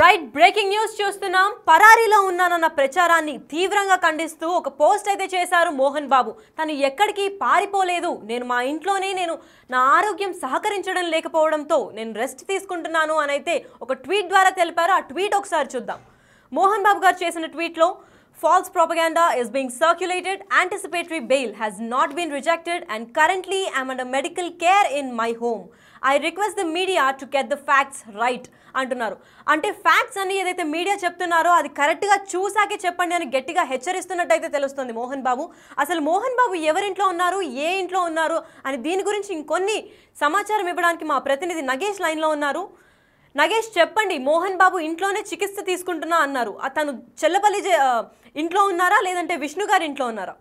Right breaking news చూస్తున్నాం. పరారీలో ఉన్నానన్న ప్రచారాన్ని తీవ్రంగా ఖండిస్తూ ఒక పోస్ట్ అయితే చేశారు మోహన్ బాబు. తను ఎక్కడికి పారిపోలేదు, నేను మా ఇంట్లోనే నా ఆరోగ్యం సహకరించడం లేకపోవడంతో నేను రెస్ట్ తీసుకుంటున్నాను అని అయితే ఒక ట్వీట్ ద్వారా తెలిపారు. ఆ ట్వీట్ ఒకసారి చూద్దాం. మోహన్ బాబు గారు చేసిన ట్వీట్లో false propaganda is being circulated, anticipatory bail has not been rejected and currently I'm under medical care in my home. I request the media to get the facts right అంటున్నారు. అంటే facts అన్ని ఏదైతే media చెప్తున్నారో అది కరెక్ట్గా చూసాకే చెప్పండి అని గట్టిగా హెచ్చరిస్తున్నట్టయితే తెలుస్తుంది మోహన్ బాబు. అసలు మోహన్ బాబు ఎవరింట్లో ఉన్నారు, ఏ ఇంట్లో ఉన్నారు అని దీని గురించి ఇంకొన్ని సమాచారం ఇవ్వడానికి మా ప్రతినిధి నగేష్ లైన్లో ఉన్నారు. నగేష్ చెప్పండి, మోహన్ బాబు ఇంట్లోనే చికిత్స తీసుకుంటున్నా అన్నారు. తను చెల్లపల్లి ఇంట్లో ఉన్నారా లేదంటే విష్ణు గారి ఇంట్లో ఉన్నారా?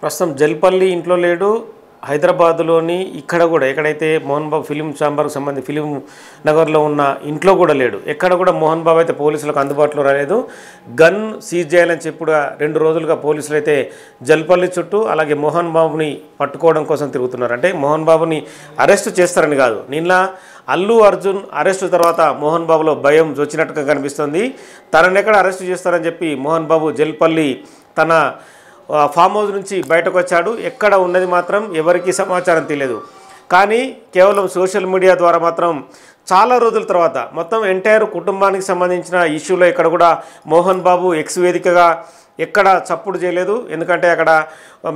ప్రస్తుతం జల్పల్లి ఇంట్లో లేడు, హైదరాబాద్లోని ఇక్కడ కూడా ఎక్కడైతే మోహన్ బాబు ఫిలిం ఛాంబర్కి సంబంధించి ఫిలిం నగర్లో ఉన్న ఇంట్లో కూడా లేడు. ఎక్కడ కూడా మోహన్ బాబు అయితే పోలీసులకు అందుబాటులో రాలేదు. గన్ సీజ్ చేయాలని చెప్పి 2 రోజులుగా పోలీసులు అయితే జల్పల్లి చుట్టూ అలాగే మోహన్ బాబుని పట్టుకోవడం కోసం తిరుగుతున్నారు. అంటే మోహన్ బాబుని అరెస్ట్ చేస్తారని కాదు, నిన్న అల్లు అర్జున్ అరెస్టు తర్వాత మోహన్ బాబులో భయం వచ్చినట్టుగా కనిపిస్తుంది. తనని ఎక్కడ అరెస్టు చేస్తారని చెప్పి మోహన్ బాబు జల్పల్లి తన ఫామ్ హౌస్ నుంచి బయటకు వచ్చాడు. ఎక్కడ ఉన్నది మాత్రం ఎవరికీ సమాచారం తెలియదు. కానీ కేవలం సోషల్ మీడియా ద్వారా మాత్రం చాలా రోజుల తర్వాత మొత్తం ఎంటైర్ కుటుంబానికి సంబంధించిన ఇష్యూలో ఇక్కడ కూడా మోహన్ బాబు ఎక్స్ వేదికగా ఎక్కడ చప్పుడు చేయలేదు. ఎందుకంటే అక్కడ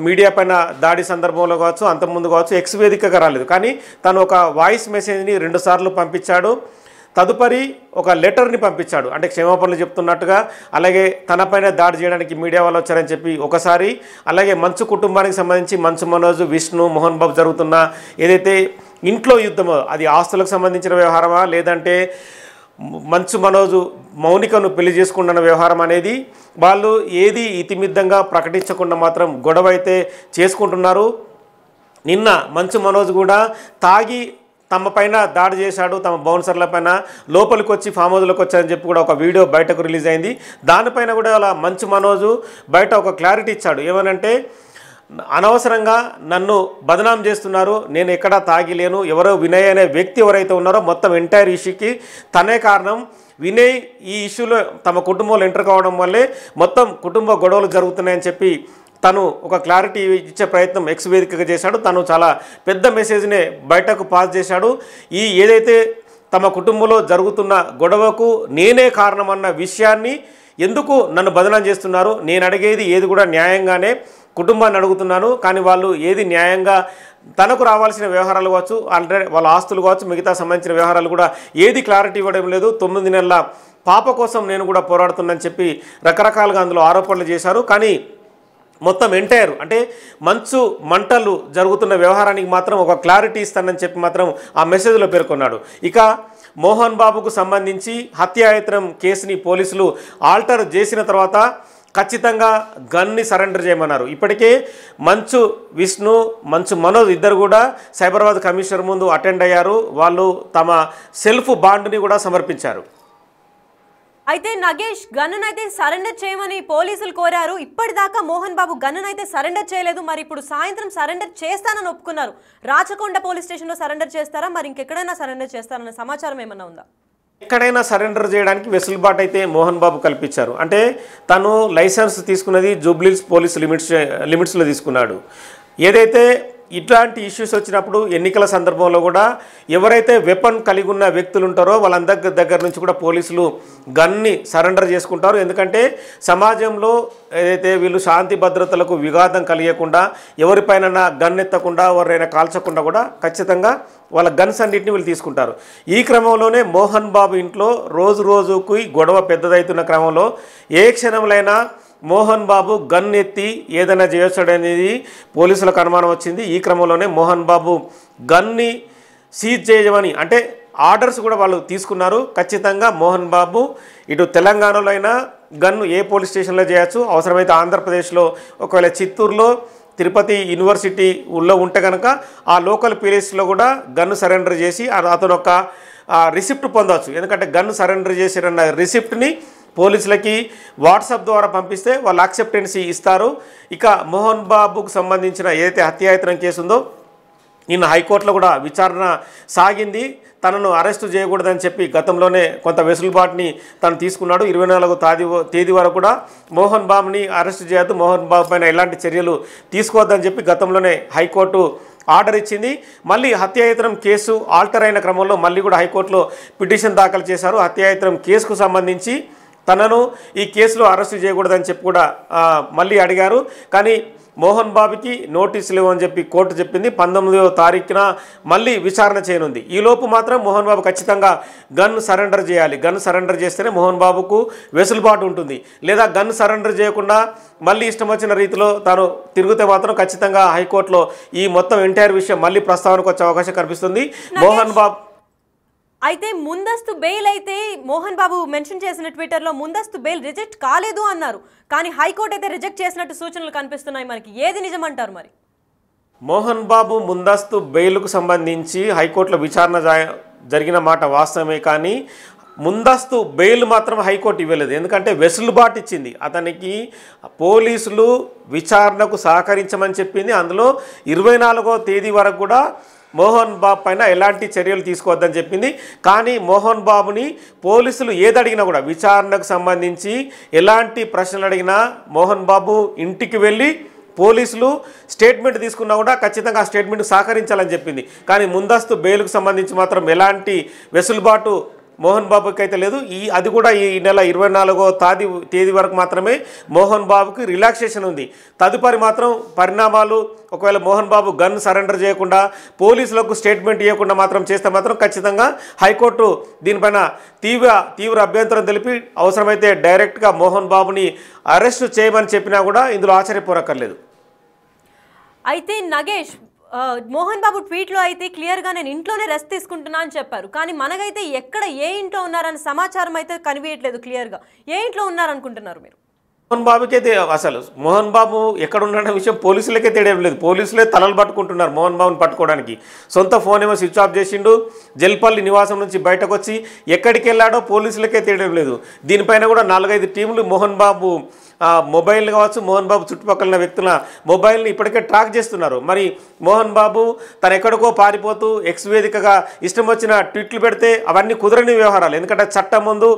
మీడియా పైన దాడి సందర్భంలో కావచ్చు, అంతకుముందు కావచ్చు, ఎక్స్ వేదికగా రాలేదు. కానీ తను ఒక వాయిస్ మెసేజ్ని 2 సార్లు పంపించాడు. తదుపరి ఒక లెటర్ని పంపించాడు, అంటే క్షమాపణలు చెప్తున్నట్టుగా. అలాగే తనపైన దాడి చేయడానికి మీడియా వాళ్ళు వచ్చారని చెప్పి ఒకసారి, అలాగే మంచు కుటుంబానికి సంబంధించి మంచు మనోజ్, విష్ణు, మోహన్ బాబు జరుగుతున్న ఏదైతే ఇంట్లో యుద్ధమో అది ఆస్తులకు సంబంధించిన వ్యవహారమా లేదంటే మంచు మనోజు మౌనికను పెళ్లి చేసుకుంటున్న వ్యవహారం అనేది వాళ్ళు ఏది ఇతిమిద్దంగా ప్రకటించకుండా మాత్రం గొడవ అయితే చేసుకుంటున్నారు. నిన్న మంచు మనోజ్ కూడా తాగి తమ పైన దాడి చేశాడు, తమ బౌన్సర్ల పైన లోపలికి వచ్చి ఫామ్ హౌస్లోకి వచ్చారని చెప్పి కూడా ఒక వీడియో బయటకు రిలీజ్ అయింది. దానిపైన కూడా అలా మంచు మనోజు బయట ఒక క్లారిటీ ఇచ్చాడు. ఏమనంటే, అనవసరంగా నన్ను బదనాం చేస్తున్నారు, నేను ఎక్కడా తాగిలేను, ఎవరో వినయ్ అనే వ్యక్తి ఎవరైతే ఉన్నారో మొత్తం ఎంటైర్ ఇష్యూకి తనే కారణం. వినయ్ ఈ ఇష్యూలో తమ కుటుంబంలో ఎంటర్ కావడం వల్లే మొత్తం కుటుంబ గొడవలు జరుగుతున్నాయని చెప్పి తను ఒక క్లారిటీ ఇచ్చే ప్రయత్నం ఎక్స్ వేదికగా చేశాడు. తను చాలా పెద్ద మెసేజ్నే బయటకు పాస్ చేశాడు. ఈ ఏదైతే తమ కుటుంబంలో జరుగుతున్న గొడవకు నేనే కారణమన్న విషయాన్ని, ఎందుకు నన్ను బదనాం చేస్తున్నారు, నేను అడిగేది ఏది కూడా న్యాయంగానే కుటుంబాన్ని అడుగుతున్నాను, కానీ వాళ్ళు ఏది న్యాయంగా తనకు రావాల్సిన వ్యవహారాలు కావచ్చు, ఆల్రెడీ వాళ్ళ ఆస్తులు కావచ్చు, మిగతా సంబంధించిన వ్యవహారాలు కూడా ఏది క్లారిటీ ఇవ్వడం లేదు. 9 నెలల పాప కోసం నేను కూడా పోరాడుతున్నానని చెప్పి రకరకాలుగా అందులో ఆరోపణలు చేశారు. కానీ మొత్తం ఎంటైర్ అంటే మంచు మంటలు జరుగుతున్న వ్యవహారానికి మాత్రం ఒక క్లారిటీ ఇస్తానని చెప్పి మాత్రం ఆ మెసేజ్లో పేర్కొన్నాడు. ఇక మోహన్ బాబుకు సంబంధించి హత్యాయత్నం కేసుని పోలీసులు ఆల్టర్ చేసిన తర్వాత ఖచ్చితంగా గన్ని సరెండర్ చేయమన్నారు. ఇప్పటికే మంచు విష్ణు, మంచు మనోజ్ ఇద్దరు కూడా సైబరాబాద్ కమిషనర్ ముందు అటెండ్ అయ్యారు. వాళ్ళు తమ సెల్ఫ్ బాండ్ని కూడా సమర్పించారు. అయితే నగేష్, గన్నునైతే సరెండర్ చేయమని పోలీసులు కోరారు. ఇప్పటిదాకా మోహన్ బాబు గన్నునైతే సరెండర్ చేయలేదు. మరి ఇప్పుడు సాయంత్రం సరెండర్ చేస్తానని ఒప్పుకున్నారు. రాచకొండ పోలీస్ స్టేషన్లో సరెండర్ చేస్తారా, మరి ఇంకెక్కడైనా సరెండర్ చేస్తారన్న సమాచారం ఏమన్నా ఉందా? ఎక్కడైనా సరెండర్ చేయడానికి వెసులుబాటు అయితే మోహన్ బాబు కల్పించారు. అంటే తను లైసెన్స్ తీసుకున్నది జూబ్లీహిల్స్ పోలీస్ లిమిట్స్లో తీసుకున్నాడు. ఏదైతే ఇట్లాంటి ఇష్యూస్ వచ్చినప్పుడు ఎన్నికల సందర్భంలో కూడా ఎవరైతే వెపన్ కలిగి ఉన్న వ్యక్తులు ఉంటారో వాళ్ళందరి దగ్గర నుంచి కూడా పోలీసులు గన్ని సరెండర్ చేసుకుంటారు. ఎందుకంటే సమాజంలో ఏదైతే వీళ్ళు శాంతి భద్రతలకు విఘాతం కలిగకుండా, ఎవరిపైన గన్ ఎత్తకుండా, ఎవరైనా కాల్చకుండా కూడా ఖచ్చితంగా వాళ్ళ గన్స్ అన్నింటినీ వీళ్ళు తీసుకుంటారు. ఈ క్రమంలోనే మోహన్ బాబు ఇంట్లో రోజు రోజుకి గొడవ పెద్దదవుతున్న క్రమంలో ఏ క్షణంలోనైనా మోహన్ బాబు గన్ ఎత్తి ఏదైనా చేయొచ్చాడనేది పోలీసులకు అనుమానం వచ్చింది. ఈ క్రమంలోనే మోహన్ బాబు గన్ని సీజ్ చేయమని అంటే ఆర్డర్స్ కూడా వాళ్ళు తీసుకున్నారు. ఖచ్చితంగా మోహన్ బాబు ఇటు తెలంగాణలో అయినా గన్ను ఏ పోలీస్ స్టేషన్లో చేయొచ్చు, అవసరమైతే ఆంధ్రప్రదేశ్లో ఒకవేళ చిత్తూరులో తిరుపతి యూనివర్సిటీ ఊళ్ళో ఉంటే కనుక ఆ లోకల్ ప్లేస్లో కూడా గన్ను సరెండర్ చేసి అతను ఒక రిసిప్ట్ పొందవచ్చు. ఎందుకంటే గన్ను సరెండర్ చేసిరన్న రిసిప్ట్ని పోలీసులకి వాట్సాప్ ద్వారా పంపిస్తే వాళ్ళు యాక్సెప్టెన్సీ ఇస్తారు. ఇక మోహన్ బాబుకు సంబంధించిన ఏదైతే హత్యాయత్నం కేసు ఉందో నిన్న హైకోర్టులో కూడా విచారణ సాగింది. తనను అరెస్టు చేయకూడదని చెప్పి గతంలోనే కొంత వెసులుబాటుని తను తీసుకున్నాడు. 24వ తేదీ వరకు కూడా మోహన్ బాబుని అరెస్టు చేయొద్దు, మోహన్ బాబు పైన ఎలాంటి చర్యలు తీసుకోవద్దని చెప్పి గతంలోనే హైకోర్టు ఆర్డర్ ఇచ్చింది. మళ్ళీ హత్యాయత్నం కేసు ఆల్టర్ అయిన క్రమంలో మళ్ళీ కూడా హైకోర్టులో పిటిషన్ దాఖలు చేశారు. హత్యాయత్నం కేసుకు సంబంధించి తనను ఈ కేసులో అరెస్టు చేయకూడదని చెప్పి కూడా మళ్ళీ అడిగారు. కానీ మోహన్ బాబుకి నోటీసులు ఇవ్వని చెప్పి కోర్టు చెప్పింది. 19వ తారీఖున మళ్ళీ విచారణ చేయనుంది. ఈలోపు మాత్రం మోహన్ బాబు ఖచ్చితంగా గన్ సరెండర్ చేయాలి. గన్ సరెండర్ చేస్తేనే మోహన్ బాబుకు వెసులుబాటు ఉంటుంది. లేదా గన్ సరెండర్ చేయకుండా మళ్ళీ ఇష్టం వచ్చిన రీతిలో తాను తిరిగితే మాత్రం ఖచ్చితంగా హైకోర్టులో ఈ మొత్తం ఎంటైర్ విషయం మళ్ళీ ప్రస్తావనకు వచ్చే అవకాశం కనిపిస్తుంది. మోహన్ బాబు అయితే ముందస్తు బెయిల్ అయితే మోహన్ బాబు మెన్షన్ చేసిన ట్విట్టర్లో ముందస్తు బెయిల్ రిజెక్ట్ కాలేదు అన్నారు. కానీ హైకోర్టు అయితే రిజెక్ట్ చేసినట్టు సూచనలు కనిపిస్తున్నాయి. మనకి ఏది నిజమంటారు మరి? మోహన్ బాబు ముందస్తు బెయిల్కు సంబంధించి హైకోర్టులో విచారణ జరిగిన మాట వాస్తవమే. కానీ ముందస్తు బెయిల్ మాత్రం హైకోర్టు ఇవ్వలేదు. ఎందుకంటే వెసులుబాటు ఇచ్చింది. అతనికి పోలీసులు విచారణకు సహకరించమని చెప్పింది. అందులో 24వ తేదీ వరకు కూడా మోహన్ బాబు పైన ఎలాంటి చర్యలు తీసుకోవద్దని చెప్పింది. కానీ మోహన్ బాబుని పోలీసులు ఏదడిగినా కూడా విచారణకు సంబంధించి ఎలాంటి ప్రశ్నలు అడిగినా మోహన్ బాబు ఇంటికి వెళ్ళి పోలీసులు స్టేట్మెంట్ తీసుకున్నా కూడా ఖచ్చితంగా ఆ స్టేట్మెంట్కి సహకరించాలని చెప్పింది. కానీ ముందస్తు బెయిల్కు సంబంధించి మాత్రం ఎలాంటి వెసులుబాటు మోహన్ బాబుకి అయితే లేదు. అది కూడా ఈ నెల 24వ తేదీ వరకు మాత్రమే మోహన్ బాబుకి రిలాక్సేషన్ ఉంది. తదుపరి మాత్రం పరిణామాలు ఒకవేళ మోహన్ బాబు గన్ సరెండర్ చేయకుండా పోలీసులకు స్టేట్మెంట్ ఇవ్వకుండా మాత్రం చేస్తే మాత్రం ఖచ్చితంగా హైకోర్టు దీనిపైన తీవ్ర అభ్యంతరం తెలిపి అవసరమైతే డైరెక్ట్గా మోహన్ బాబుని అరెస్టు చేయమని చెప్పినా కూడా ఇందులో ఆశ్చర్యపోరక్కర్లేదు. అయితే నగేష్, మోహన్ బాబు ట్వీట్లో అయితే క్లియర్గా నేను ఇంట్లోనే రెస్ట్ తీసుకుంటున్నా అని చెప్పారు. కానీ మనకైతే ఎక్కడ ఏ ఇంట్లో ఉన్నారని సమాచారం అయితే కనిపించట్లేదు క్లియర్గా. ఏ ఇంట్లో ఉన్నారనుకుంటున్నారు మీరు? మోహన్ బాబుకి అయితే అసలు మోహన్ బాబు ఎక్కడ ఉన్నాడనే విషయం పోలీసులకే తెలియడం లేదు. పోలీసులే తలలు పట్టుకుంటున్నారు మోహన్ బాబుని పట్టుకోవడానికి. సొంత ఫోన్ ఏమో స్విచ్ ఆఫ్ చేసిండు. జల్పల్లి నివాసం నుంచి బయటకు వచ్చి ఎక్కడికి వెళ్ళాడో పోలీసులకే తెలియడం లేదు. దీనిపైన కూడా 4-5 టీంలు మోహన్ బాబు మొబైల్ కావచ్చు, మోహన్ బాబు చుట్టుపక్కల వ్యక్తుల మొబైల్ని ఇప్పటికే ట్రాక్ చేస్తున్నారు. మరి మోహన్ బాబు తను ఎక్కడికో పారిపోతూ ఎక్స్ వేదికగా ఇష్టం వచ్చిన ట్వీట్లు పెడితే అవన్నీ కుదరని వ్యవహారాలు. ఎందుకంటే చట్టం ముందు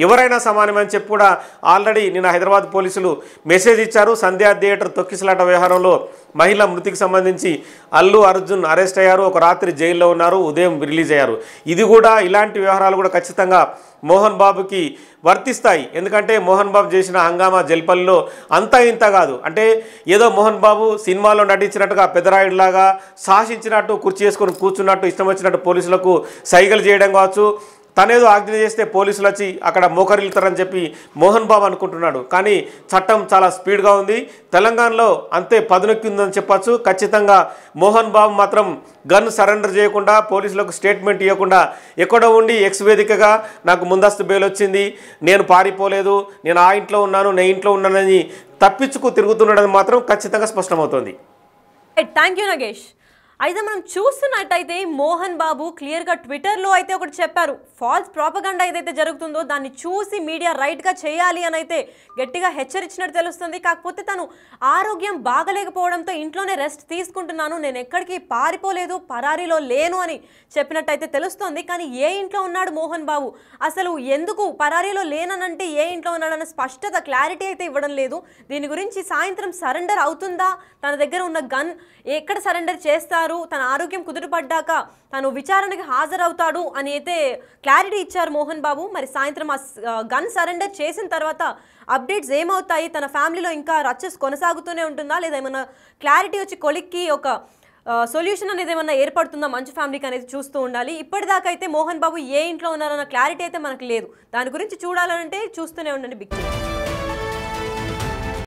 ఎవరైనా సమానమని చెప్పి కూడా ఆల్రెడీ నిన్న హైదరాబాద్ పోలీసులు మెసేజ్ ఇచ్చారు. సంధ్యా థియేటర్ తొక్కిసలాట వ్యవహారంలో మహిళ మృతికి సంబంధించి అల్లు అర్జున్ అరెస్ట్ అయ్యారు. ఒక రాత్రి జైల్లో ఉన్నారు, ఉదయం రిలీజ్ అయ్యారు. ఇది కూడా ఇలాంటి వ్యవహారాలు కూడా ఖచ్చితంగా మోహన్ బాబుకి వర్తిస్తాయి. ఎందుకంటే మోహన్ బాబు చేసిన హంగామా జల్పల్లిలో అంతా ఇంత కాదు. అంటే ఏదో మోహన్ బాబు సినిమాలో నటించినట్టుగా పెద్దరాయుడులాగా శాసించినట్టు కుర్చీ చేసుకొని కూర్చున్నట్టు ఇష్టం వచ్చినట్టు పోలీసులకు సైగలు చేయడం కావచ్చు, తనేదో ఆజ్ఞ చేస్తే పోలీసులు వచ్చి అక్కడ మోకరిల్లుతారని చెప్పి మోహన్ బాబు అనుకుంటున్నాడు. కానీ చట్టం చాలా స్పీడ్గా ఉంది. తెలంగాణలో అంతే పదునొక్కి ఉందని చెప్పచ్చు. ఖచ్చితంగా మోహన్ బాబు మాత్రం గన్ సరెండర్ చేయకుండా పోలీసులకు స్టేట్మెంట్ ఇవ్వకుండా ఎక్కడో ఉండి ఎక్స్ వేదికగా నాకు ముందస్తు బెయిల్ వచ్చింది, నేను పారిపోలేదు, నేను ఆ ఇంట్లో ఉన్నాను, నేను ఇంట్లో ఉన్నానని తప్పించుకు తిరుగుతున్నాడని మాత్రం ఖచ్చితంగా స్పష్టమవుతోంది. Thank you Nagesh. అయితే మనం చూస్తున్నట్టయితే మోహన్ బాబు క్లియర్గా ట్విట్టర్లో అయితే ఒకటి చెప్పారు. ఫాల్స్ ప్రాపగండా ఏదైతే జరుగుతుందో దాన్ని చూసి మీడియా రైట్గా చేయాలి అని అయితే గట్టిగా హెచ్చరించినట్టు తెలుస్తుంది. కాకపోతే తను ఆరోగ్యం బాగలేకపోవడంతో ఇంట్లోనే రెస్ట్ తీసుకుంటున్నాను, నేను ఎక్కడికి పారిపోలేదు, పరారీలో లేను అని చెప్పినట్టయితే తెలుస్తోంది. కానీ ఏ ఇంట్లో ఉన్నాడు మోహన్ బాబు, అసలు ఎందుకు పరారీలో లేననంటే ఏ ఇంట్లో ఉన్నాడన్న స్పష్టత క్లారిటీ అయితే ఇవ్వడం లేదు. దీని గురించి సాయంత్రం సరెండర్ అవుతుందా, తన దగ్గర ఉన్న గన్ ఎక్కడ సరెండర్ చేస్తారు, తన ఆరోగ్యం కుదుటపడ్డాక తను విచారణకి హాజరవుతాడు అని అయితే క్లారిటీ ఇచ్చారు మోహన్ బాబు. మరి సాయంత్రం ఆ గన్ సరెండర్ చేసిన తర్వాత అప్డేట్స్ ఏమవుతాయి, తన ఫ్యామిలీలో ఇంకా రచ్చస్ కొనసాగుతూనే ఉంటుందా, లేదా ఏమైనా క్లారిటీ వచ్చి కొలిక్కి ఒక సొల్యూషన్ అనేది ఏమన్నా ఏర్పడుతుందా మంచు ఫ్యామిలీకి అనేది చూస్తూ ఉండాలి. ఇప్పటిదాకా అయితే మోహన్ బాబు ఏ ఇంట్లో ఉన్నారన్న క్లారిటీ అయితే మనకు లేదు. దాని గురించి చూడాలంటే చూస్తూనే ఉండండి బిగ్ టీవీ.